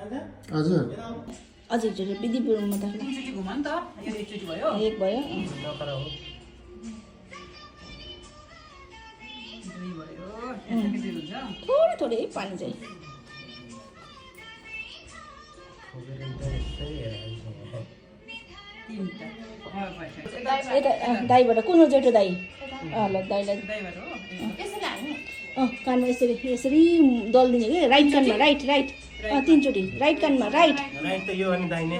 हजुर हजुर हजुर विधिपुरमा त एकचोटि घुम नि त यो एकचोटि भयो एक भयो नखरा हो दुई भयो यस्तो के हुन्छ थोरै थोरै पानी चाहिँ तीनटा यता दाईबाट कुन हो जेठो दाई ल दाईलाई ड्राइभर हो कानमा यसरी यसरी दल्दिने कि राइट कानमा राइट राइट तिनचोटि राइट कानमा राइट राइट त यो अनि दाहिने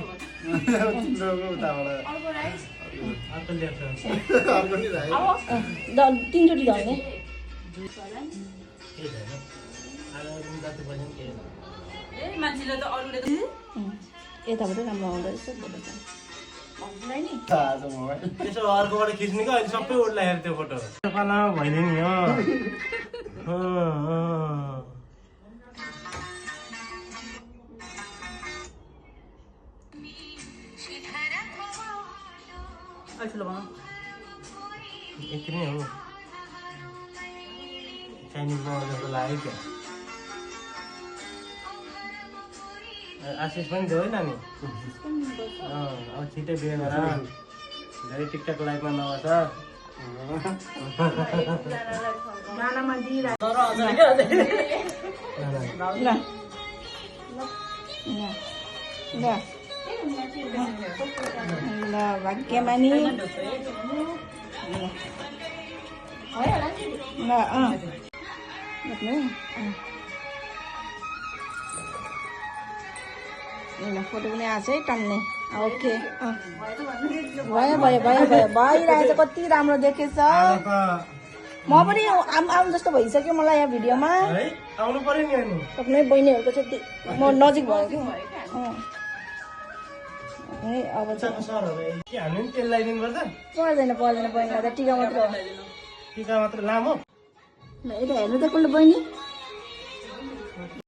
अर्को ल्याउँछ तिनचोटि दल्ने केही छैन आज जति पनि केही छैन ए मान्छेले त अरूले त यताबाट राम्रो आउँदो रहेछ त्यसो अर्कोबाट खिच्ने क्या अहिले सबै उठ्ला हेर त्यो फोटो पालामा भइदियो नि हो ठुलो भनौँ यति नै हो चाइनिज मोमो जस्तो लाग्यो क्या आशिष पनि थियो है नानी अब छिटै बिहे गर धेरै टिकटक लाइफमा नबस गानामा दिइरहेको तर अझ ल ल भाग्यमानी ल ल फोटो पनि आएको छ है टन्ने ओके भयो भयो भयो भयो भइरहेछ कति राम्रो देखेछ म पनि आउनु जस्तो भइसक्यो मलाई यहाँ भिडियोमा है आउनु पर्यो नि अनि सक्ने बहिनीहरूको चाहिँ म नजिक भयो कि है अब चाहिँ सरहरू के हाल्नु नि तेल लगाइदिनु पर्छ पर्दैन पर्दैन बहिनीलाई त टिका मात्र हो टिका मात्र लामो ल यता हेर्नु त एकपल्ट बहिनी